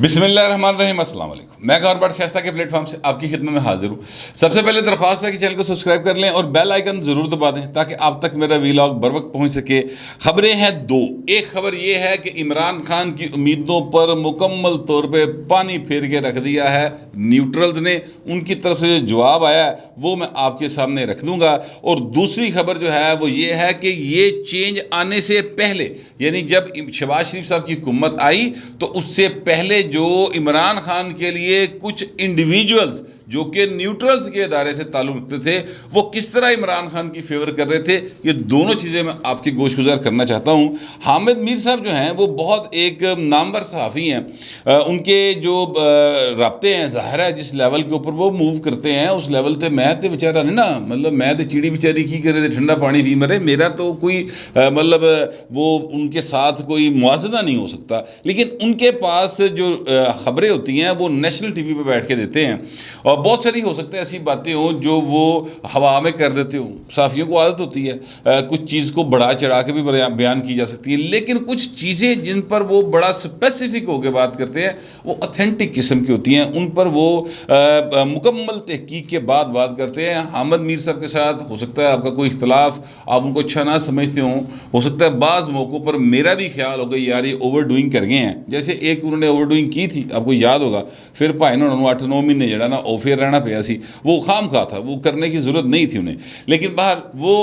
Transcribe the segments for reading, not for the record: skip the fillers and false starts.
بسم اللہ الرحمن الرحیم۔ السلام علیکم، میں گور بٹ شائستہ کے پلیٹ فارم سے آپ کی خدمت میں حاضر ہوں۔ سب سے پہلے درخواست ہے کہ چینل کو سبسکرائب کر لیں اور بیل آئیکن ضرور دبا دیں تاکہ آپ تک میرا ویلاگ بر وقت پہنچ سکے۔ خبریں ہیں دو۔ ایک خبر یہ ہے کہ عمران خان کی امیدوں پر مکمل طور پہ پانی پھیر کے رکھ دیا ہے نیوٹرلز نے۔ ان کی طرف سے جو جواب آیا ہے وہ میں آپ کے سامنے رکھ دوں گا۔ اور دوسری خبر جو ہے وہ یہ ہے کہ یہ چینج آنے سے پہلے، یعنی جب شہباز شریف صاحب کی حکومت آئی تو اس سے پہلے جو عمران خان کے لیے کچھ انڈیویجولز جو کہ نیوٹرلز کے ادارے سے تعلق رکھتے تھے وہ کس طرح عمران خان کی فیور کر رہے تھے، یہ دونوں چیزیں میں آپ کی گوش گزار کرنا چاہتا ہوں۔ حامد میر صاحب جو ہیں وہ بہت ایک نامور صحافی ہیں۔ ان کے جو رابطے ہیں، ظاہر ہے جس لیول کے اوپر وہ موو کرتے ہیں اس لیول تے میں تے بیچارہ نہیں نا، مطلب میں تے چیڑی بیچاری کی کرے تے ٹھنڈا پانی پی مرے، میرا تو کوئی مطلب وہ ان کے ساتھ کوئی موازنہ نہیں ہو سکتا۔ لیکن ان کے پاس جو خبریں ہوتی ہیں وہ نیشنل ٹی وی پہ بیٹھ کے دیتے ہیں، اور بہت ساری ہو سکتا ہے ایسی باتیں ہوں جو وہ ہوا میں کر دیتے ہوں۔ صحافیوں کو عادت ہوتی ہے کچھ چیز کو بڑھا چڑھا کے بھی بیان کی جا سکتی ہے، لیکن کچھ چیزیں جن پر وہ بڑا اسپیسیفک ہو کے بات کرتے ہیں وہ اتھینٹک قسم کی ہوتی ہیں، ان پر وہ مکمل تحقیق کے بعد بات کرتے ہیں۔ حامد میر صاحب کے ساتھ ہو سکتا ہے آپ کا کوئی اختلاف، آپ ان کو اچھا نہ سمجھتے ہوں، ہو سکتا ہے بعض موقعوں پر میرا بھی خیال ہوگا یار یہ اوور ڈوئنگ کر گئے ہیں، جیسے ایک انہوں نے اوور ڈوئنگ کی تھی آپ کو یاد ہوگا، پھر بھائی انہوں نے 8-9 مہینے جڑا نا اوفیر رہنا پیا سی، وہ خام خواہ تھا، وہ کرنے کی ضرورت نہیں تھی انہیں، لیکن باہر وہ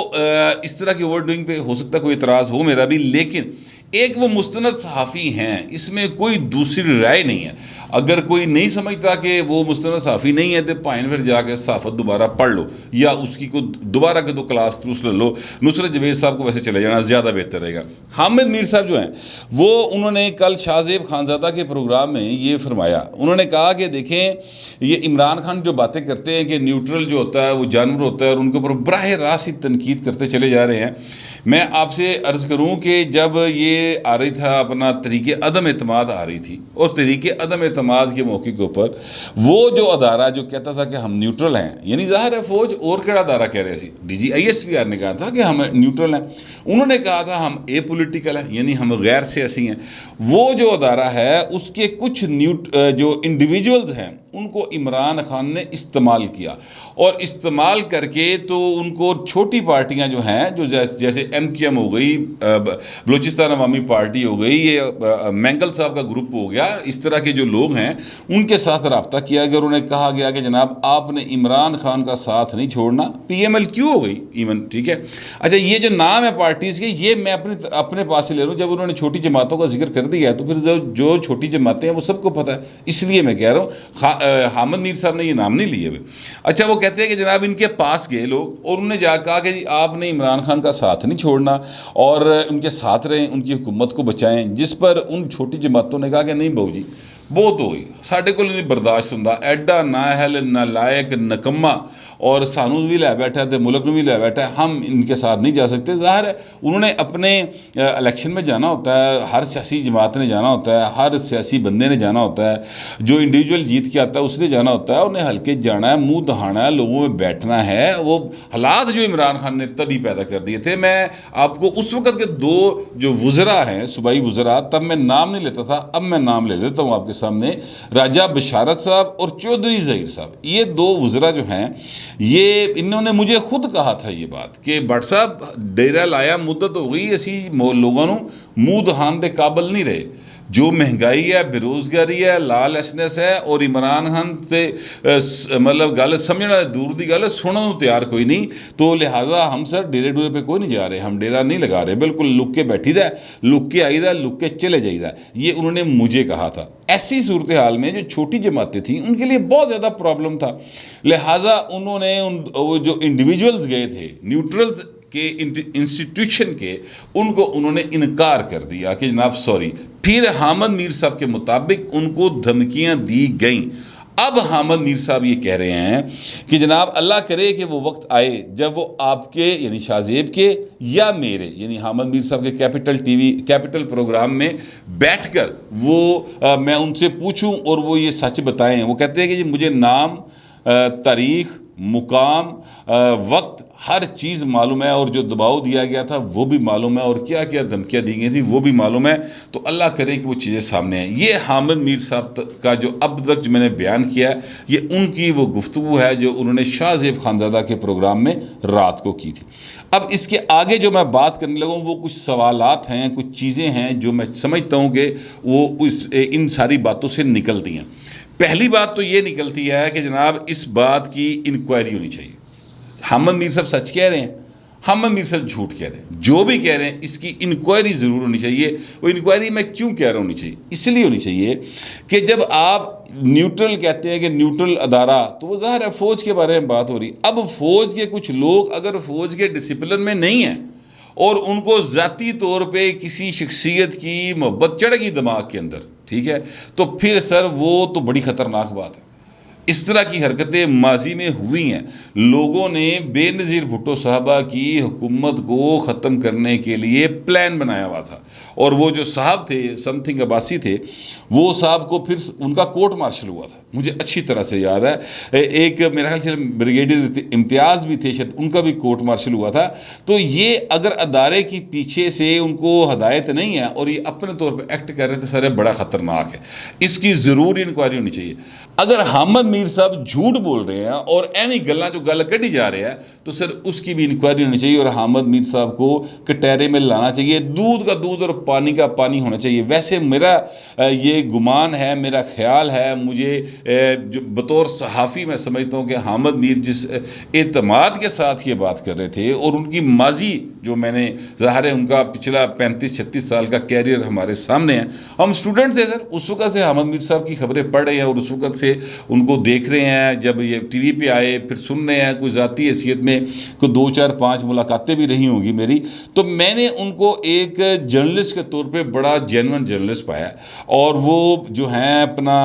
اس طرح کی اوور ڈوئنگ پہ ہو سکتا ہے کوئی اعتراض ہو میرا بھی، لیکن ایک وہ مستند صحافی ہیں، اس میں کوئی دوسری رائے نہیں ہے۔ اگر کوئی نہیں سمجھتا کہ وہ مستند صحافی نہیں ہے تو پائن پھر جا کے صحافت دوبارہ پڑھ لو، یا اس کی کوئی دوبارہ کے دو کلاس پروس لے لو۔ نصرت جوید صاحب کو ویسے چلے جانا زیادہ بہتر رہے گا۔ حامد میر صاحب جو ہیں وہ انہوں نے کل شاہ زیب خانزادہ کے پروگرام میں یہ فرمایا، انہوں نے کہا کہ دیکھیں یہ عمران خان جو باتیں کرتے ہیں کہ نیوٹرل جو ہوتا ہے وہ جانور ہوتا ہے اور ان کے اوپر براہ راست ہی تنقید کرتے چلے جا رہے ہیں۔ میں آپ سے عرض کروں کہ جب یہ آ رہی تھا اپنا تحریک عدم اعتماد آ رہی تھی، اور تحریک عدم اعتماد کے موقع کے اوپر وہ جو ادارہ جو کہتا تھا کہ ہم نیوٹرل ہیں، یعنی ظاہر ہے فوج اور کیڑا ادارہ کہہ رہے سی، DGISPR نے کہا تھا کہ ہم نیوٹرل ہیں، انہوں نے کہا تھا ہم اے پولیٹیکل ہیں، یعنی ہم غیر سیاسی ہیں۔ وہ جو ادارہ ہے اس کے کچھ جو انڈیویجولز ہیں ان کو عمران خان نے استعمال کیا، اور استعمال کر کے تو ان کو چھوٹی پارٹیاں جو ہیں جو جیسے MQM ہو گئی، بلوچستان عوامی پارٹی ہو گئی، یہ مینگل صاحب کا گروپ ہو گیا، اس طرح کے جو لوگ ہیں ان کے ساتھ رابطہ کیا گیا اور انہیں کہا گیا کہ جناب آپ نے عمران خان کا ساتھ نہیں چھوڑنا۔ PMLQ ہو گئی ایون، ٹھیک ہے۔ اچھا یہ جو نام ہے پارٹیز کے یہ میں اپنے پاس سے لے رہا ہوں، جب انہوں نے چھوٹی جماعتوں کا ذکر کر دیا ہے تو پھر جو چھوٹی جماعتیں ہیں وہ سب کو پتہ ہے، اس لیے میں کہہ رہا ہوں حامد میر صاحب نے یہ نام نہیں لیے ہوئے۔ اچھا وہ کہتے ہیں کہ جناب ان کے پاس گئے لوگ اور انہوں نے جا کہا کہ جی آپ نے عمران خان کا ساتھ نہیں چھوڑنا اور ان کے ساتھ رہیں، ان کی حکومت کو بچائیں، جس پر ان چھوٹی جماعتوں نے کہا کہ نہیں بہو جی بہت ہوئی، ساڈے کو نہیں برداشت ہوندا، ایڈا نااہل نالائق نکما اور سانو بھی لے بیٹھا ہے ملک میں بھی لے بیٹھا ہے، ہم ان کے ساتھ نہیں جا سکتے۔ ظاہر ہے انہوں نے اپنے الیکشن میں جانا ہوتا ہے، ہر سیاسی جماعت نے جانا ہوتا ہے، ہر سیاسی بندے نے جانا ہوتا ہے، جو انڈیویجول جیت کے آتا ہے اس نے جانا ہوتا ہے، انہیں ہلکے جانا ہے، منہ دہانا ہے، لوگوں میں بیٹھنا ہے۔ وہ حالات جو عمران خان نے تبھی پیدا کر دیے تھے۔ میں آپ کو اس وقت کے دو جو وزراء ہیں صوبائی وزراء، تب میں نام نہیں لیتا تھا، اب میں نام لے لیتا ہوں آپ کے سامنے، راجہ بشارت صاحب اور چودھری ظہیر صاحب، یہ دو وزراء جو ہیں یہ انہوں نے مجھے خود کہا تھا یہ بات کہ بٹ صاحب ڈیرا لایا مدت ہو گئی، اسی لوگوں منہ دہان دے قابل نہیں رہے، جو مہنگائی ہے، بے روزگاری ہے، لال ایسنس ہے، اور عمران خان سے مطلب گل سمجھنا دور دی گل سننے تیار کوئی نہیں، تو لہٰذا ہم سر ڈیرے ڈورے پہ کوئی نہیں جا رہے، ہم ڈیرا نہیں لگا رہے، بالکل لک کے بیٹھی دا ہے، لک کے آئی دا ہے، لک کے چلے جائی دا ہے، یہ انہوں نے مجھے کہا تھا۔ ایسی صورتحال میں جو چھوٹی جماعتیں تھیں ان کے لیے بہت زیادہ پرابلم تھا، لہٰذا انہوں نے وہ جو انڈیویجولز گئے تھے نیوٹرلز کے انسٹیٹیوشن کے، ان کو انہوں نے انکار کر دیا کہ جناب سوری۔ پھر حامد میر صاحب کے مطابق ان کو دھمکیاں دی گئیں۔ اب حامد میر صاحب یہ کہہ رہے ہیں کہ جناب اللہ کرے کہ وہ وقت آئے جب وہ آپ کے یعنی شاہ زیب کے یا میرے یعنی حامد میر صاحب کے کیپٹل پروگرام میں بیٹھ کر وہ میں ان سے پوچھوں اور وہ یہ سچ بتائیں۔ وہ کہتے ہیں کہ جی مجھے نام، تاریخ، مقام وقت ہر چیز معلوم ہے، اور جو دباؤ دیا گیا تھا وہ بھی معلوم ہے، اور کیا کیا دھمکیاں دی گئی تھیں وہ بھی معلوم ہے۔ تو اللہ کرے کہ وہ چیزیں سامنے ہیں۔ یہ حامد میر صاحب کا جو اب تک جو میں نے بیان کیا ہے، یہ ان کی وہ گفتگو ہے جو انہوں نے شاہ زیب خانزادہ کے پروگرام میں رات کو کی تھی۔ اب اس کے آگے جو میں بات کرنے لگا ہوں وہ کچھ سوالات ہیں، کچھ چیزیں ہیں جو میں سمجھتا ہوں کہ وہ ان ساری باتوں سے نکلتی ہیں۔ پہلی بات تو یہ نکلتی ہے کہ جناب اس بات کی انکوائری ہونی چاہیے۔ حامد میر صاحب سچ کہہ رہے ہیں، حامد میر صاحب جھوٹ کہہ رہے ہیں، جو بھی کہہ رہے ہیں اس کی انکوائری ضرور ہونی چاہیے۔ وہ انکوائری میں کیوں کہہ رہا ہونی چاہیے؟ اس لیے ہونی چاہیے کہ جب آپ نیوٹرل کہتے ہیں کہ نیوٹرل ادارہ، تو وہ ظاہر ہے فوج کے بارے میں بات ہو رہی۔ اب فوج کے کچھ لوگ اگر فوج کے ڈسپلن میں نہیں ہیں اور ان کو ذاتی طور پہ کسی شخصیت کی محبت چڑھ گئی دماغ کے اندر، ٹھیک ہے، تو پھر سر وہ تو بڑی خطرناک بات ہے۔ اس طرح کی حرکتیں ماضی میں ہوئی ہیں۔ لوگوں نے بے نظیر بھٹو صاحبہ کی حکومت کو ختم کرنے کے لیے پلان بنایا ہوا تھا، اور وہ جو صاحب تھے سم تھنگ عباسی تھے، وہ صاحب کو پھر ان کا کورٹ مارشل ہوا تھا، مجھے اچھی طرح سے یاد ہے۔ ایک میرا خیال سے بریگیڈیئر امتیاز بھی تھے شاید، ان کا بھی کورٹ مارشل ہوا تھا۔ تو یہ اگر ادارے کی پیچھے سے ان کو ہدایت نہیں ہے اور یہ اپنے طور پہ ایکٹ کر رہے تھے، سر بڑا خطرناک ہے، اس کی ضرور انکوائری ہونی چاہیے۔ اگر حامد میر صاحب جھوٹ بول رہے ہیں اور ایویں گلاں جو گل کڈی جا رہے ہیں، تو سر اس کی بھی انکوائری ہونی چاہیے، اور حامد میر صاحب کو کٹہرے میں لانا چاہیے، دودھ کا دودھ اور پانی کا پانی ہونا چاہیے۔ ویسے میرا یہ گمان ہے، میرا خیال ہے، مجھے جو بطور صحافی میں سمجھتا ہوں کہ حامد میر جس اعتماد کے ساتھ یہ بات کر رہے تھے، اور ان کی ماضی جو میں نے ظاہر ہے ان کا پچھلا 35-36 سال کا کیریئر ہمارے سامنے ہے۔ ہم اسٹوڈنٹ تھے سر، اس وقت سے حامد میر صاحب کی خبریں پڑھ رہے ہیں، اور اس وقت سے ان کو دیکھ رہے ہیں، جب یہ ٹی وی پہ آئے پھر سن رہے ہیں، کوئی ذاتی حیثیت میں کوئی 2-4-5 ملاقاتیں بھی رہی ہوں گی میری، تو میں نے ان کو ایک جرنلسٹ کے طور پہ بڑا جینون جرنلسٹ پایا، اور وہ جو ہیں اپنا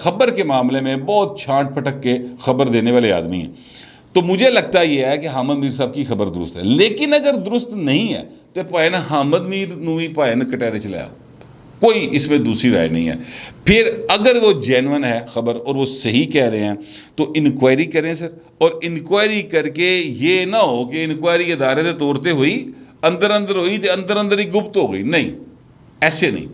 خبر کے معاملے میں بہت چھانٹ پھٹک کے خبر دینے والے آدمی ہیں۔ تو مجھے لگتا یہ ہے کہ حامد میر صاحب کی خبر درست ہے، لیکن اگر درست نہیں ہے تو پائے نا حامد میر نو ہی پائے نا کٹہرے چلایا، کوئی اس میں دوسری رائے نہیں ہے۔ پھر اگر وہ جینون ہے خبر اور وہ صحیح کہہ رہے ہیں تو انکوائری کریں سر، اور انکوائری کر کے یہ نہ ہو کہ انکوائری ادارے دے طور تے ہوئی، اندر اندر ہوئی تو اندر اندر ہی گپت ہو گئی، نہیں، ایسے نہیں۔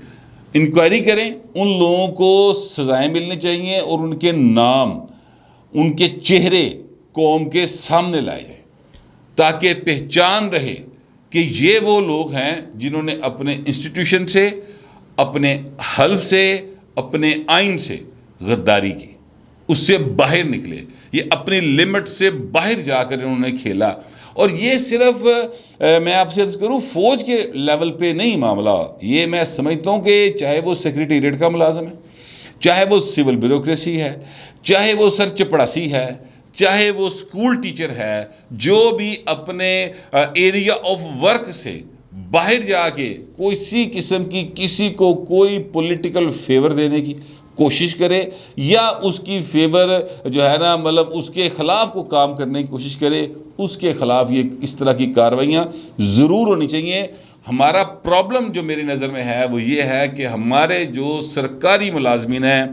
انکوائری کریں، ان لوگوں کو سزائیں ملنی چاہیے، اور ان کے نام، ان کے چہرے قوم کے سامنے لائے جائیں، تاکہ پہچان رہے کہ یہ وہ لوگ ہیں جنہوں نے اپنے انسٹیٹیوشن سے، اپنے حلف سے، اپنے آئین سے غداری کی، اس سے باہر نکلے، یہ اپنی لمٹ سے باہر جا کر انہوں نے کھیلا۔ اور یہ صرف میں آپ سے عرض کروں فوج کے لیول پہ نہیں معاملہ، یہ میں سمجھتا ہوں کہ چاہے وہ سیکریٹریٹ کا ملازم ہے، چاہے وہ سول بیوروکریسی ہے، چاہے وہ سر چپڑاسی ہے، چاہے وہ اسکول ٹیچر ہے، جو بھی اپنے ایریا آف ورک سے باہر جا کے کسی قسم کی کسی کو کوئی پولیٹیکل فیور دینے کی کوشش کرے، یا اس کی فیور جو ہے نا مطلب اس کے خلاف کو کام کرنے کی کوشش کرے، اس کے خلاف یہ اس طرح کی کارروائیاں ضرور ہونی چاہیے۔ ہمارا پرابلم جو میری نظر میں ہے وہ یہ ہے کہ ہمارے جو سرکاری ملازمین ہیں،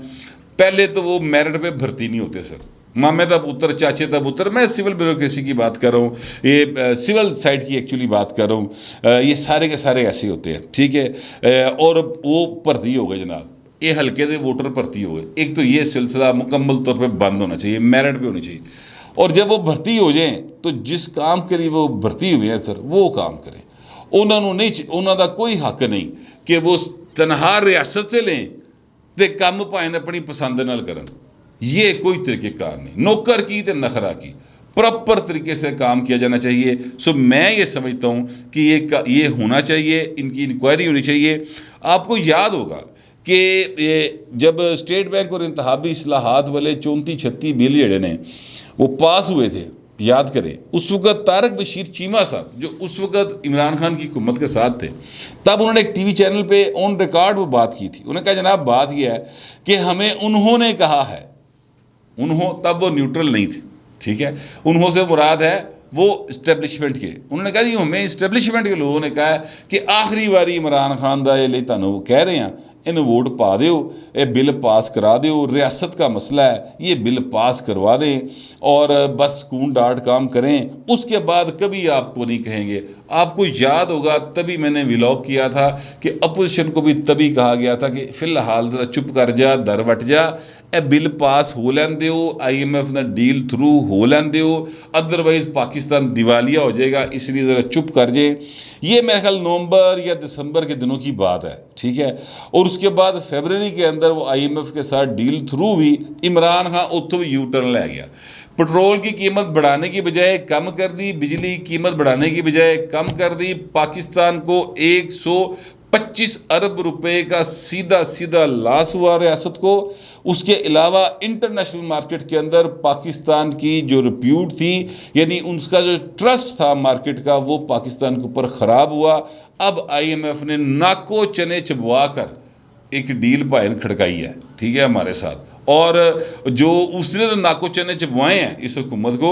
پہلے تو وہ میرٹ پہ بھرتی نہیں ہوتے سر، مامے دا پتر، چاچے دا پتر، میں سول بیوروکریسی کی بات کر رہا ہوں، یہ سول سائڈ کی ایکچولی بات کر رہا ہوں، یہ سارے کے سارے ایسے ہوتے ہیں، ٹھیک ہے، اور وہ بھرتی ہو گئے جناب، یہ ہلکے دے ووٹر بھرتی ہو گئے۔ ایک تو یہ سلسلہ مکمل طور پہ بند ہونا چاہیے، میرٹ پہ ہونی چاہیے، اور جب وہ بھرتی ہو جائیں تو جس کام کے لیے وہ بھرتی ہوئے ہیں سر وہ کام کریں۔ انہوں دا کوئی حق نہیں کہ وہ تنہا ریاست سے لیں تے کام پائیں اپنی پسند نال کرن، یہ کوئی طریقہ کار نہیں، نوکر کی تے نخرا کی، پراپر طریقے سے کام کیا جانا چاہیے۔ سو میں یہ سمجھتا ہوں کہ یہ ہونا چاہیے، ان کی انکوائری ہونی چاہیے۔ آپ کو یاد ہوگا کہ جب اسٹیٹ بینک اور انتخابی اصلاحات والے 34-36 بل جڑے نے وہ پاس ہوئے تھے، یاد کریں، اس وقت طارق بشیر چیمہ صاحب جو اس وقت عمران خان کی حکومت کے ساتھ تھے، تب انہوں نے ایک ٹی وی چینل پہ آن ریکارڈ وہ بات کی تھی۔ انہوں نے کہا جناب بات یہ ہے کہ ہمیں انہوں نے کہا ہے، تب وہ نیوٹرل نہیں تھے، ٹھیک ہے، انہوں سے مراد ہے وہ اسٹیبلشمنٹ کے، انہوں نے کہا جی ہمیں اسٹیبلشمنٹ کے لوگوں نے کہا ہے کہ آخری باری عمران خان دا یہ لئے تانوں وہ کہہ رہے ہیں، انہوں ووٹ پا دیو، یہ بل پاس کرا دیو، ریاست کا مسئلہ ہے یہ بل پاس کروا دیں اور بس سکون ڈاٹ کام کریں، اس کے بعد کبھی آپ کو نہیں کہیں گے۔ آپ کو یاد ہوگا تبھی میں نے ویلاگ کیا تھا کہ اپوزیشن کو بھی تبھی کہا گیا تھا کہ فی الحال ذرا چپ کر جا، در وٹ جا، اے بل پاس ہو لین دیو، آئی ایم ایف نے ڈیل تھرو ہو لین دیو، ادروائز پاکستان دیوالیہ ہو جائے گا، اس لیے ذرا چپ کر جائیں۔ یہ میرے خیال نومبر یا دسمبر کے دنوں کی بات ہے، ٹھیک ہے۔ اور اس کے بعد فیبرری کے اندر وہ آئی ایم ایف کے ساتھ ڈیل تھرو ہوئی، عمران خان اتوں بھی یو ٹرن لے گیا، پٹرول کی قیمت بڑھانے کی بجائے کم کر دی، بجلی کی قیمت بڑھانے کی بجائے کم کر دی، پاکستان کو 125 ارب روپے کا سیدھا لاس ہوا ریاست کو۔ اس کے علاوہ انٹرنیشنل مارکیٹ کے اندر پاکستان کی جو ریپیوٹ تھی، یعنی ان کا جو ٹرسٹ تھا مارکیٹ کا، وہ پاکستان کے اوپر خراب ہوا۔ اب آئی ایم ایف نے ناکو چنے چبوا کر ایک ڈیل پائن کھڑکائی ہے، ٹھیک ہے، ہمارے ساتھ۔ اور جو اس نے تو ناکو چنے چبوائے ہیں اس حکومت کو،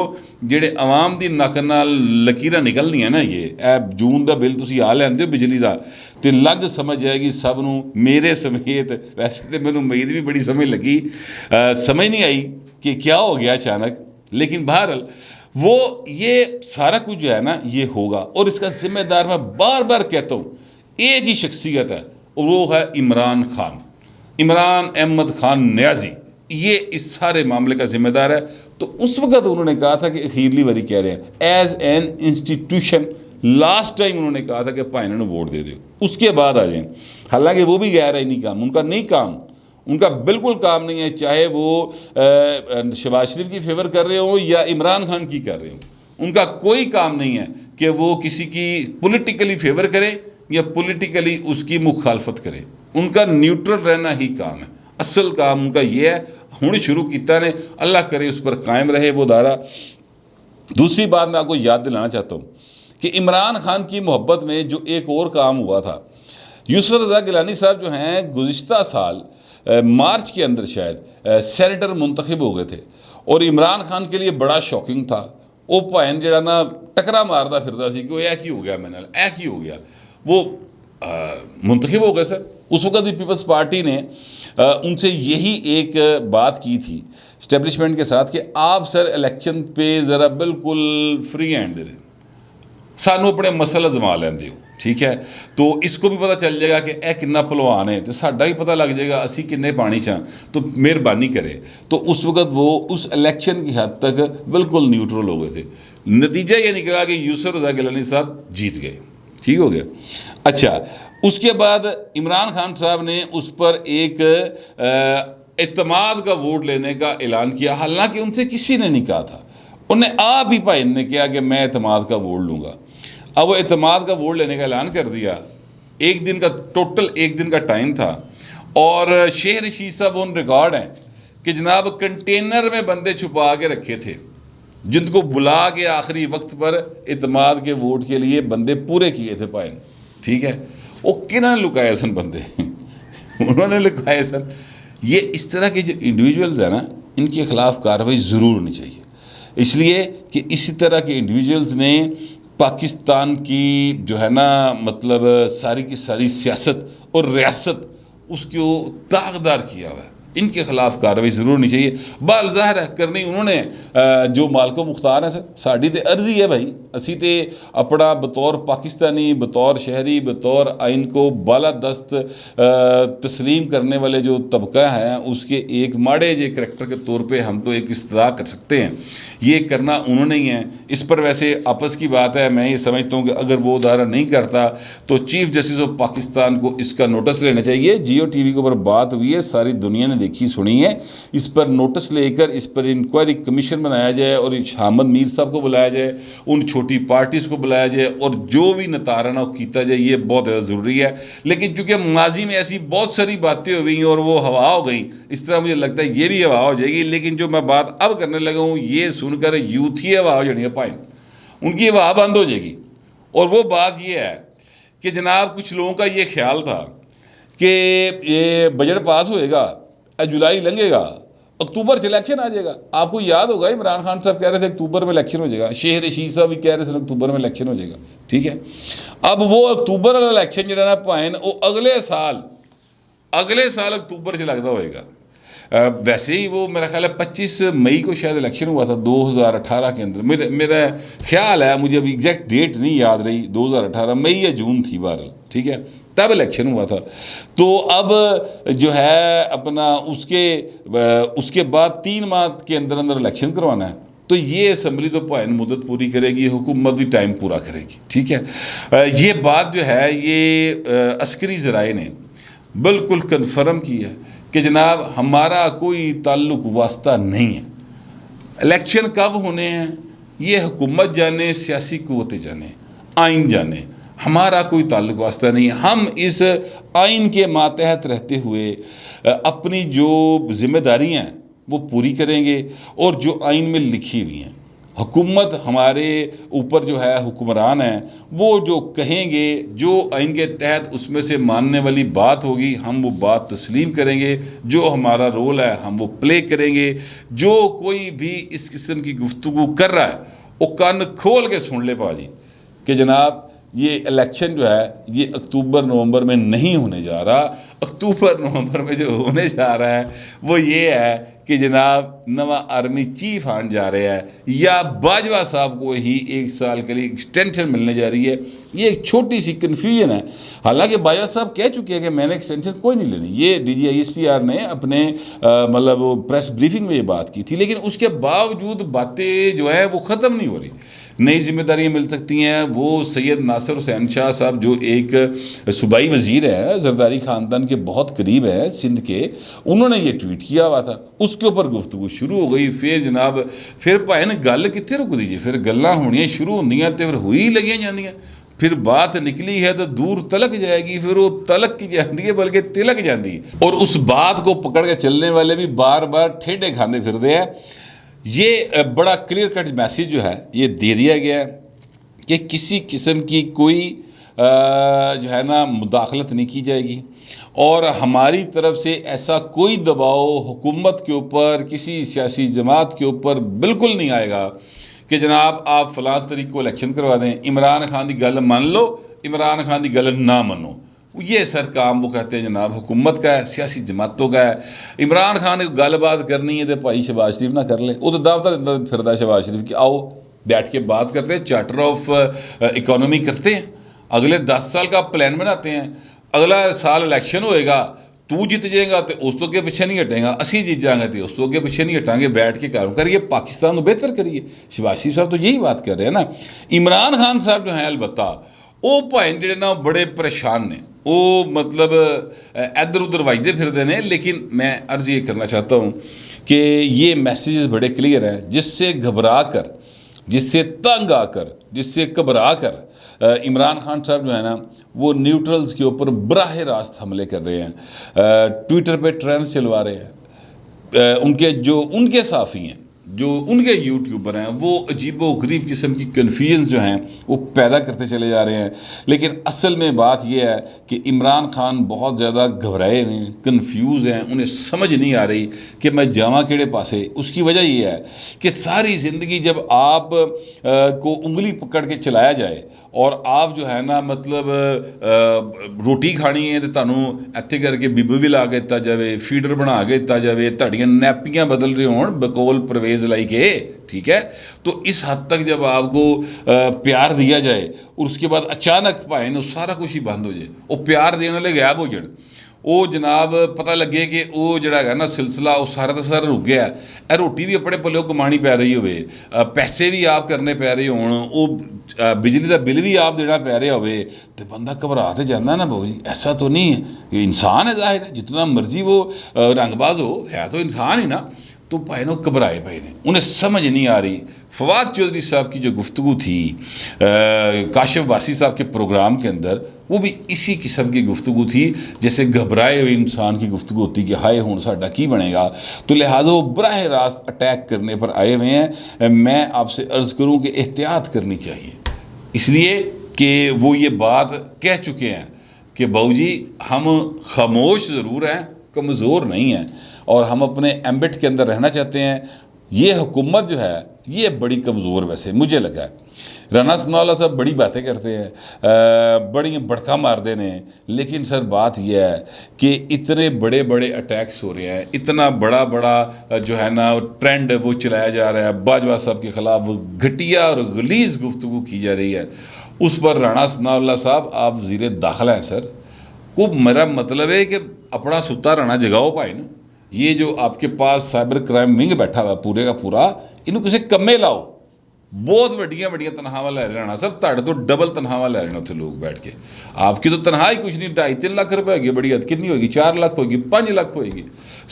جڑے عوام دی نک نال لکیراں نکل دیا نا، یہ جون دا بل تسی آ لیندے ہو بجلی دا، تے لگ سمجھ جائے گی سب نو، میرے سمیت۔ ویسے تو مینوں امید بھی بڑی سمجھ لگی، سمجھ نہیں آئی کہ کیا ہو گیا اچانک، لیکن بہرحال وہ یہ سارا کچھ جو ہے نا یہ ہوگا، اور اس کا ذمہ دار میں بار بار کہتا ہوں ایک ہی شخصیت ہے، اور وہ ہے عمران خان، عمران احمد خان نیازی، یہ اس سارے معاملے کا ذمہ دار ہے۔ تو اس وقت انہوں نے کہا تھا کہ اخیرلی باری کہہ رہے ہیں as an institution, last time انہوں نے کہا تھا کہ پائنوں نے ووٹ دے دو، اس کے بعد آ جائیں۔ حالانکہ وہ بھی غیر آئینی کام، ان کا نہیں کام، ان کا بالکل کام نہیں ہے، چاہے وہ شہباز شریف کی فیور کر رہے ہوں یا عمران خان کی کر رہے ہوں، ان کا کوئی کام نہیں ہے کہ وہ کسی کی پولیٹیکلی فیور کرے یا پولیٹیکلی اس کی مخالفت کرے، ان کا نیوٹرل رہنا ہی کام ہے۔ اصل کام ان کا یہ ہے، ہوں شروع کیتا نے، اللہ کرے اس پر قائم رہے وہ دائرہ۔ دوسری بات میں آپ کو یاد دلانا چاہتا ہوں کہ عمران خان کی محبت میں جو ایک اور کام ہوا تھا، یوسف رضا گیلانی صاحب جو ہیں گزشتہ سال مارچ کے اندر شاید سینیٹر منتخب ہو گئے تھے، اور عمران خان کے لیے بڑا شاکنگ تھا۔ وہ پائن جڑا نا ٹکرا مارتا پھرتا سی کہ وہ ایک ہی ہو گیا، میں نے ایک ہی ہو گیا، وہ منتخب ہو گئے سر۔ اس وقت بھی پیپلز پارٹی نے ان سے یہی ایک بات کی تھی اسٹیبلشمنٹ کے ساتھ کہ آپ سر الیکشن پہ ذرا بالکل فری ہینڈ دے دیں، سانو اپنے مسئلہ زما لین دیو، ٹھیک ہے۔ تو اس کو بھی پتہ چل جائے گا کہ اے کنا پہلوان ہے، تو ساڈا بھی پتہ لگ جائے گا اسی کنے پانی چاں، تو مہربانی کرے۔ تو اس وقت وہ اس الیکشن کی حد تک بالکل نیوٹرل ہو گئے تھے۔ نتیجہ یہ نکلا کہ یوسف رضا گیلانی صاحب جیت گئے، ٹھیک ہو گیا۔ اچھا، اس کے بعد عمران خان صاحب نے اس پر ایک اعتماد کا ووٹ لینے کا اعلان کیا، حالانکہ ان سے کسی نے نہیں کہا تھا، انہیں آپ ہی بھائی نے کیا کہ میں اعتماد کا ووٹ لوں گا۔ اب وہ اعتماد کا ووٹ لینے کا اعلان کر دیا، ایک دن کا ٹوٹل ایک دن کا ٹائم تھا، اور شیخ رشید صاحب ان ریکارڈ ہیں کہ جناب کنٹینر میں بندے چھپا کے رکھے تھے، جن کو بلا کے آخری وقت پر اعتماد کے ووٹ کے لیے بندے پورے کیے تھے پائن، ٹھیک ہے۔ وہ کنہوں نے لکائے سن بندے انہوں نے لکائے سن۔ یہ اس طرح کے جو انڈیویجولز ہیں نا، ان کے خلاف کارروائی ضرور ہونی چاہیے، اس لیے کہ اسی طرح کے انڈیویجولز نے پاکستان کی جو ہے نا مطلب ساری کی ساری سیاست اور ریاست اس کو داغدار کیا ہوا ہے۔ ان کے خلاف کارروائی ضرور ہونی چاہیے۔ بال ظاہر ہے کرنی انہوں نے جو مالکو مختار ہے سر، ساڑی تے عرضی ہے بھائی، اسی تے اپنا بطور پاکستانی، بطور شہری، بطور آئین کو بالا دست تسلیم کرنے والے جو طبقہ ہیں، اس کے ایک ماڑے جے کریکٹر کے طور پہ ہم تو ایک استدعا کر سکتے ہیں، یہ کرنا انہوں نے ہی ہیں۔ اس پر ویسے آپس کی بات ہے، میں یہ سمجھتا ہوں کہ اگر وہ ادارہ نہیں کرتا تو چیف جسٹس آف پاکستان کو اس کا نوٹس لینا چاہیے۔ جیو ٹی وی کے اوپر بات ہوئی ہے، ساری دنیا نے دیکھی سنی ہے، اس پر نوٹس لے کر اس پر انکوائری کمیشن بنایا جائے، اور حامد میر صاحب کو بلایا جائے، ان چھوٹی پارٹیز کو بلایا جائے، اور جو بھی نتارنا وہ کیتا جائے، یہ بہت زیادہ ضروری ہے۔ لیکن چونکہ ماضی میں ایسی بہت ساری باتیں ہوئی اور وہ ہوا ہو گئیں، اس طرح مجھے لگتا ہے یہ بھی ہوا ہو جائے گی۔ لیکن جو میں بات اب کرنے لگا ہوں یہ سن کر یوتھ ہی ہوا ہو جانی ہے پائن، ان کی ہوا بند ہو جائے گی۔ اور وہ بات یہ ہے کہ جناب کچھ لوگوں کا یہ خیال تھا کہ یہ بجٹ پاس ہوئے گا، جولائی لنگے گا، اکتوبر سے الیکشن آ جائے گا۔ آپ کو یاد ہوگا عمران خان صاحب کہہ رہے تھے اکتوبر میں الیکشن ہو جائے گا، شیخ رشید صاحب بھی کہہ رہے تھے اکتوبر میں الیکشن ہو جائے گا، ٹھیک ہے۔ اب وہ اکتوبر والا الیکشن جہاں نا پائن وہ اگلے سال اگلے سال اکتوبر سے لگتا ہوئے گا. ویسے ہی وہ میرا خیال ہے 25 مئی کو شاید الیکشن ہوا تھا 2018 کے اندر. میرا خیال ہے, مجھے ابھی ایگزیکٹ ڈیٹ نہیں یاد رہی, 2018 مئی یا جون تھی بہرحال, ٹھیک ہے, تب الیکشن ہوا تھا. تو اب جو ہے اپنا اس کے بعد 3 ماہ کے اندر الیکشن کروانا ہے. تو یہ اسمبلی تو پائن مدت پوری کرے گی, حکومت بھی ٹائم پورا کرے گی, ٹھیک ہے. یہ بات جو ہے یہ عسکری ذرائع نے بالکل کنفرم کی ہے کہ جناب ہمارا کوئی تعلق واسطہ نہیں ہے. الیکشن کب ہونے ہیں یہ حکومت جانے, سیاسی قوتیں جانے, آئین جانے, ہمارا کوئی تعلق واسطہ نہیں ہے. ہم اس آئین کے ماتحت رہتے ہوئے اپنی جو ذمہ داریاں ہیں وہ پوری کریں گے, اور جو آئین میں لکھی ہوئی ہیں. حکومت ہمارے اوپر جو ہے حکمران ہیں, وہ جو کہیں گے, جو آئین کے تحت اس میں سے ماننے والی بات ہوگی ہم وہ بات تسلیم کریں گے. جو ہمارا رول ہے ہم وہ پلے کریں گے. جو کوئی بھی اس قسم کی گفتگو کر رہا ہے وہ کان کھول کے سن لے باجی کہ جناب یہ الیکشن جو ہے یہ اکتوبر نومبر میں نہیں ہونے جا رہا. اکتوبر نومبر میں جو ہونے جا رہا ہے وہ یہ ہے کہ جناب نواں آرمی چیف آن جا رہا ہے, یا باجوہ صاحب کو ہی 1 سال کے لیے ایکسٹینشن ملنے جا رہی ہے. یہ ایک چھوٹی سی کنفیوژن ہے. حالانکہ باجوہ صاحب کہہ چکے ہیں کہ میں نے ایکسٹینشن کوئی نہیں لینی. یہ D G I S P R نے اپنے مطلب پریس بریفنگ میں یہ بات کی تھی, لیکن اس کے باوجود باتیں جو ہے وہ ختم نہیں ہو رہی. نئی ذمہ داریاں مل سکتی ہیں. وہ سید ناصر حسین شاہ صاحب جو ایک صوبائی وزیر ہے, زرداری خاندان کے بہت قریب ہے سندھ کے, انہوں نے یہ ٹویٹ کیا ہوا تھا. اس کے اوپر گفتگو شروع ہو گئی. پھر جناب پھر بھائی نے گل کتنے رک دیجیے, پھر گلاں ہونیاں شروع ہوندیاں تو پھر ہوئی لگیاں جاندیاں. پھر بات نکلی ہے تو دور تلک جائے گی, پھر وہ تلک کی جاندی ہے بلکہ تلک جاندی ہے. اور اس بات کو پکڑ کے چلنے والے بھی بار بار ٹھیڈے کھاندے پھرتے ہیں. یہ بڑا کلیئر کٹ میسیج جو ہے یہ دے دیا گیا ہے کہ کسی قسم کی کوئی جو ہے نا مداخلت نہیں کی جائے گی, اور ہماری طرف سے ایسا کوئی دباؤ حکومت کے اوپر, کسی سیاسی جماعت کے اوپر بالکل نہیں آئے گا کہ جناب آپ فلاں طریق کو الیکشن کروا دیں, عمران خان دی گل مان لو, عمران خان دی گل نہ منو. یہ سر کام وہ کہتے ہیں جناب حکومت کا ہے, سیاسی جماعتوں کا ہے. عمران خان نے گل بات کرنی ہے تو بھائی شہباز شریف نہ کر لے. وہ تو دعوت دیتا پھردا شہباز شریف کہ آؤ بیٹھ کے بات کرتے ہیں, چارٹر آف اکانومی کرتے ہیں, اگلے 10 سال کا پلان بناتے ہیں. اگلا سال الیکشن ہوئے گا, تو جیت جائے گا تو اس تو کے پیچھے نہیں ہٹیں گا, اسی جیت جائیں گے تو اس تو کے پیچھے نہیں ہٹیں گے. بیٹھ کے کام کریے, پاکستان کو بہتر کریے. شہباز شریف صاحب تو یہی بات کر رہے ہیں نا. عمران خان صاحب جو ہیں البتہ وہ بھائی جڑے نا بڑے پریشان نے, وہ مطلب ادھر ادھر وجدے پھرتے ہیں. لیکن میں عرض یہ کرنا چاہتا ہوں کہ یہ میسیجز بڑے کلیئر ہیں. جس سے گھبرا کر, جس سے تنگ آ کر, جس سے گھبرا کر عمران خان صاحب جو ہے نا وہ نیوٹرلز کے اوپر براہ راست حملے کر رہے ہیں, ٹویٹر پہ ٹرینڈز چلوا رہے ہیں. ان کے صحافی ہیں, جو ان کے یوٹیوبر ہیں, وہ عجیب و غریب قسم کی کنفیوژن جو ہیں وہ پیدا کرتے چلے جا رہے ہیں. لیکن اصل میں بات یہ ہے کہ عمران خان بہت زیادہ گھبرائے ہوئے ہیں, کنفیوز ہیں, انہیں سمجھ نہیں آ رہی کہ میں جاواں کیڑے پاسے. اس کی وجہ یہ ہے کہ ساری زندگی جب آپ کو انگلی پکڑ کے چلایا جائے اور آپ جو ہے نا مطلب روٹی کھانی ہے تو تانوں ایتھے کر کے بیبو بھی لا کے دتا جاوے, فیڈر بنا کے دتا جاوے, تہاڈیاں نیپیاں بدل رہے ہون بقول پرویز لائی کے, ٹھیک ہے. تو اس حد تک جب آپ کو پیار دیا جائے اور اس کے بعد اچانک پائے نا سارا کچھ ہی بند ہو جائے, وہ پیار دینے والے غائب ہو جان, وہ جناب پتہ لگے کہ وہ جڑا ہے نا سلسلہ وہ سارا کا سارا رک گیا. اے روٹی بھی اپنے پلے کمانی پی رہی ہوئے, پیسے بھی آپ کرنے پی رہے ہون, وہ بجلی کا بل بھی آپ دینا پی رہا ہوئے, تو بندہ گھبرا تو جانا نا بہو جی. ایسا تو نہیں ہے, یہ انسان ہے ظاہر ہے, جتنا مرضی وہ رنگ باز ہو ہے تو انسان ہی نا. تو بھائی نے گھبرائے بھائی نے, انہیں سمجھ نہیں آ رہی. فواد چودھری صاحب کی جو گفتگو تھی کاشف باسی صاحب کے پروگرام کے اندر, وہ بھی اسی قسم کی گفتگو تھی جیسے گھبرائے ہوئے انسان کی گفتگو ہوتی کہ ہائے ہوں ساڈا کی بنے گا. تو لہٰذا وہ براہ راست اٹیک کرنے پر آئے ہوئے ہیں. میں آپ سے عرض کروں کہ احتیاط کرنی چاہیے, اس لیے کہ وہ یہ بات کہہ چکے ہیں کہ بہو جی ہم خاموش ضرور ہیں, کمزور نہیں ہیں, اور ہم اپنے ایمبٹ کے اندر رہنا چاہتے ہیں. یہ حکومت جو ہے یہ بڑی کمزور ویسے مجھے لگا ہے۔ رانا ثناءاللہ صاحب بڑی باتیں کرتے ہیں، بڑی بڑکا مار دینے، لیکن سر بات یہ ہے کہ اتنے بڑے بڑے اٹیکس ہو رہے ہیں، اتنا بڑا بڑا جو ہے نا ٹرینڈ وہ چلایا جا رہا ہے، باجوہ صاحب کے خلاف وہ گھٹیا اور غلیظ گفتگو کی جا رہی ہے، اس پر رانا ثناءاللہ صاحب آپ وزیر داخلہ ہیں سر، کو میرا مطلب ہے کہ اپنا ستا رانا جگاؤ پائے نا۔ یہ جو آپ کے پاس سائبر کرائم ونگ بیٹھا ہوا پورے کا پورا، انہوں کسے کمے لاؤ، بہت وڈیاں تنخواہ لے رہے ہیں سر، تاڑے تو ڈبل تنخواہ لے رہے ہیں اتنے لوگ بیٹھ کے، آپ کی تو تنخواہ ہی کچھ نہیں، 2.5-3 لاکھ روپے ہوگی، بڑی حد کتنی ہوگی، 4 لاکھ ہوگی، 5 لاکھ ہوگی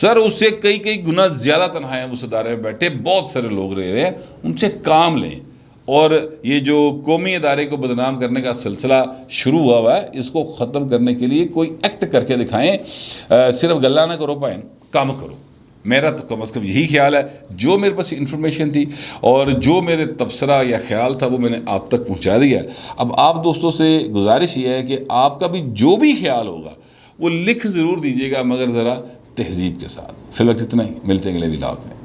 سر، اس سے کئی گنا زیادہ تنخواہیں اس ادارے میں بیٹھے بہت سارے لوگ رہے ہیں، ان سے کام لیں۔ اور یہ جو قومی ادارے کو بدنام کرنے کا سلسلہ شروع ہوا ہے، اس کو ختم کرنے کے لیے کوئی ایکٹ کر کے دکھائیں، صرف گلہ نہ کرو پائیں، کام کرو۔ میرا تو کم از کم یہی خیال ہے، جو میرے پاس انفارمیشن تھی اور جو میرے تبصرہ یا خیال تھا وہ میں نے آپ تک پہنچا دیا۔ اب آپ دوستوں سے گزارش یہ ہے کہ آپ کا بھی جو بھی خیال ہوگا وہ لکھ ضرور دیجیے گا، مگر ذرا تہذیب کے ساتھ۔ فی الوقت اتنا ہی، ملتے ہیں اگلے ولاگ میں۔